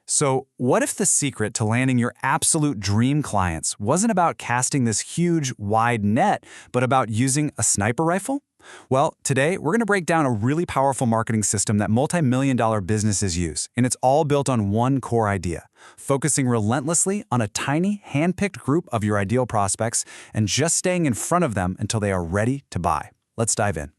So, what if the secret to landing your absolute dream clients wasn't about casting this huge, wide net, but about using a sniper rifle? Well, today we're going to break down a really powerful marketing system that multi-million-dollar businesses use, and it's all built on one core idea: focusing relentlessly on a tiny, hand-picked group of your ideal prospects and just staying in front of them until they are ready to buy. Let's dive in.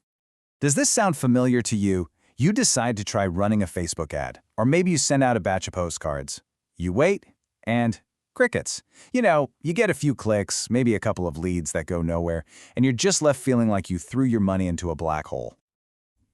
Does this sound familiar to you? You decide to try running a Facebook ad, or maybe you send out a batch of postcards. You wait, and crickets. You get a few clicks, maybe a couple of leads that go nowhere, and you're just left feeling like you threw your money into a black hole.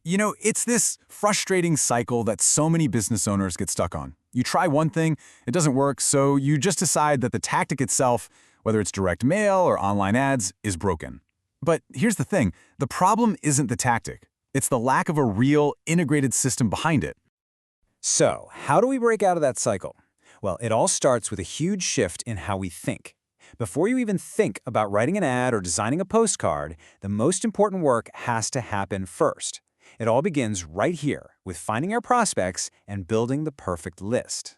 It's this frustrating cycle that so many business owners get stuck on. You try one thing, it doesn't work, so you just decide that the tactic itself, whether it's direct mail or online ads, is broken. But here's the thing, the problem isn't the tactic. It's the lack of a real, integrated system behind it. So, how do we break out of that cycle? Well, it all starts with a huge shift in how we think. Before you even think about writing an ad or designing a postcard, the most important work has to happen first. It all begins right here with finding our prospects and building the perfect list.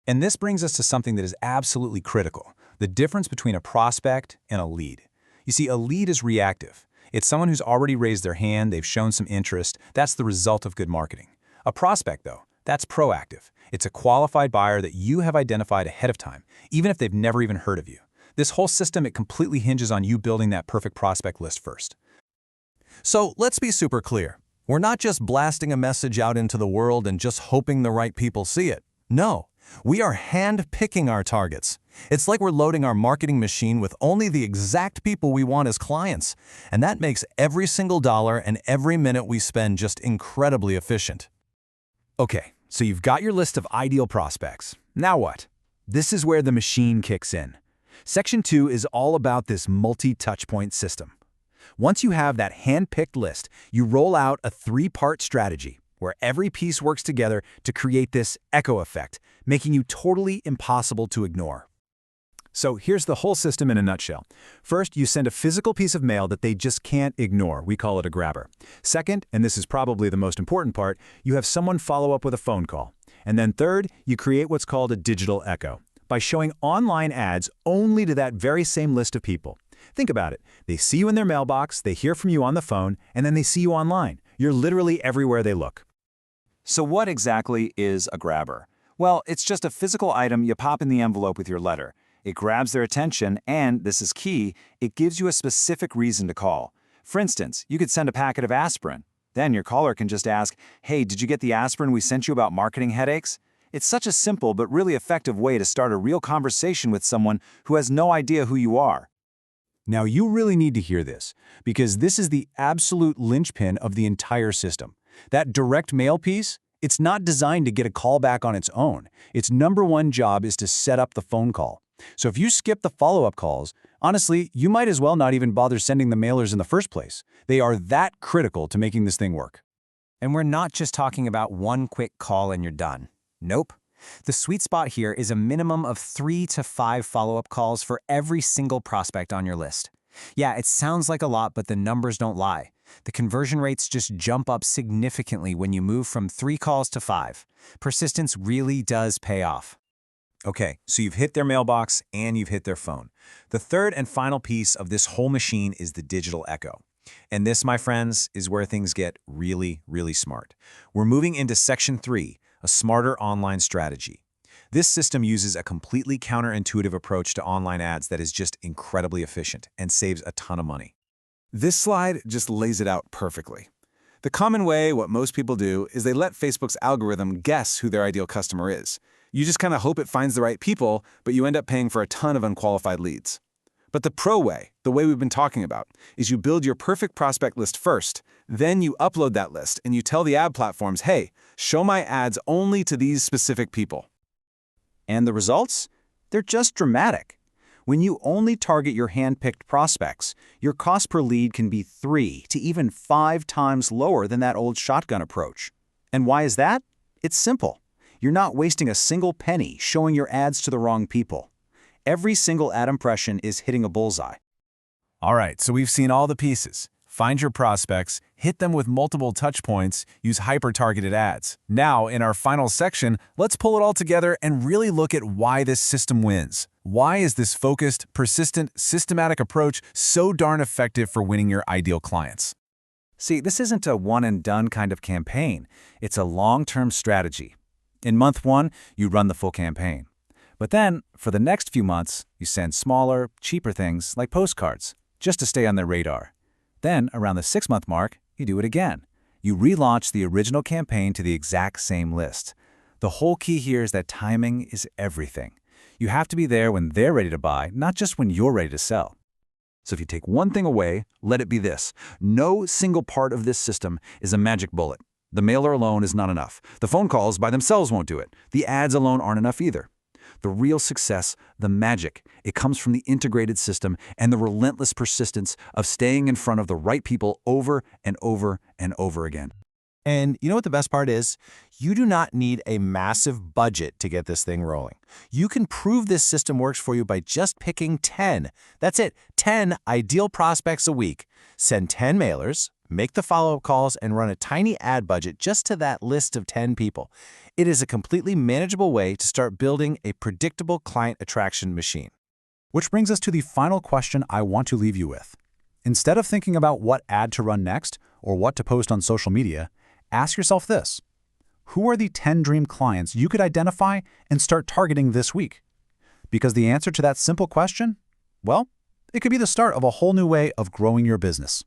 And this brings us to something that is absolutely critical: the difference between a prospect and a lead. You see, a lead is reactive. It's someone who's already raised their hand, they've shown some interest. That's the result of good marketing. A prospect, though, that's proactive. It's a qualified buyer that you have identified ahead of time, even if they've never even heard of you. This whole system, it completely hinges on you building that perfect prospect list first. So let's be super clear. We're not just blasting a message out into the world and just hoping the right people see it. No, we are hand-picking our targets. It's like we're loading our marketing machine with only the exact people we want as clients, and that makes every single dollar and every minute we spend just incredibly efficient. Okay, so you've got your list of ideal prospects. Now what? This is where the machine kicks in. Section 2 is all about this multi-touchpoint system. Once you have that hand-picked list, you roll out a 3-part strategy where every piece works together to create this echo effect, making you totally impossible to ignore. So here's the whole system in a nutshell. First, you send a physical piece of mail that they just can't ignore. We call it a grabber. Second, and this is probably the most important part, you have someone follow up with a phone call. And then third, you create what's called a digital echo by showing online ads only to that very same list of people. Think about it. They see you in their mailbox, they hear from you on the phone, and then they see you online. You're literally everywhere they look. So what exactly is a grabber? Well, it's just a physical item you pop in the envelope with your letter. It grabs their attention and, this is key, it gives you a specific reason to call. For instance, you could send a packet of aspirin. Then your caller can just ask, "Hey, did you get the aspirin we sent you about marketing headaches?" It's such a simple but really effective way to start a real conversation with someone who has no idea who you are. Now you really need to hear this, because this is the absolute linchpin of the entire system. That direct mail piece, it's not designed to get a call back on its own. Its number one job is to set up the phone call. So if you skip the follow-up calls, honestly, you might as well not even bother sending the mailers in the first place. They are that critical to making this thing work. And we're not just talking about one quick call and you're done. Nope. The sweet spot here is a minimum of 3 to 5 follow-up calls for every single prospect on your list. Yeah, it sounds like a lot, but the numbers don't lie. The conversion rates just jump up significantly when you move from 3 calls to 5. Persistence really does pay off. Okay, so you've hit their mailbox and you've hit their phone. The third and final piece of this whole machine is the digital echo. And this, my friends, is where things get really, really smart. We're moving into Section 3, a smarter online strategy. This system uses a completely counterintuitive approach to online ads that is just incredibly efficient and saves a ton of money. This slide just lays it out perfectly. The common way, what most people do, is they let Facebook's algorithm guess who their ideal customer is. You just kind of hope it finds the right people, but you end up paying for a ton of unqualified leads. But the pro way, the way we've been talking about, is you build your perfect prospect list first, then you upload that list and you tell the ad platforms, "Hey, show my ads only to these specific people." And the results? They're just dramatic. When you only target your hand-picked prospects, your cost per lead can be 3 to even 5 times lower than that old shotgun approach. And why is that? It's simple. You're not wasting a single penny showing your ads to the wrong people. Every single ad impression is hitting a bullseye. All right, so we've seen all the pieces. Find your prospects, hit them with multiple touch points, use hyper-targeted ads. Now, in our final section, let's pull it all together and really look at why this system wins. Why is this focused, persistent, systematic approach so darn effective for winning your ideal clients? See, this isn't a one-and-done kind of campaign. It's a long-term strategy. In month 1, you run the full campaign. But then, for the next few months, you send smaller, cheaper things like postcards, just to stay on their radar. Then, around the 6-month mark, you do it again. You relaunch the original campaign to the exact same list. The whole key here is that timing is everything. You have to be there when they're ready to buy, not just when you're ready to sell. So if you take one thing away, let it be this. No single part of this system is a magic bullet. The mailer alone is not enough. The phone calls by themselves won't do it. The ads alone aren't enough either. The real success, the magic, it comes from the integrated system and the relentless persistence of staying in front of the right people over and over and over again. And you know what the best part is? You do not need a massive budget to get this thing rolling. You can prove this system works for you by just picking 10. That's it, 10 ideal prospects a week. Send 10 mailers, make the follow-up calls, and run a tiny ad budget just to that list of 10 people. It is a completely manageable way to start building a predictable client attraction machine. Which brings us to the final question I want to leave you with. Instead of thinking about what ad to run next or what to post on social media, ask yourself this. Who are the 10 dream clients you could identify and start targeting this week? Because the answer to that simple question, well, it could be the start of a whole new way of growing your business.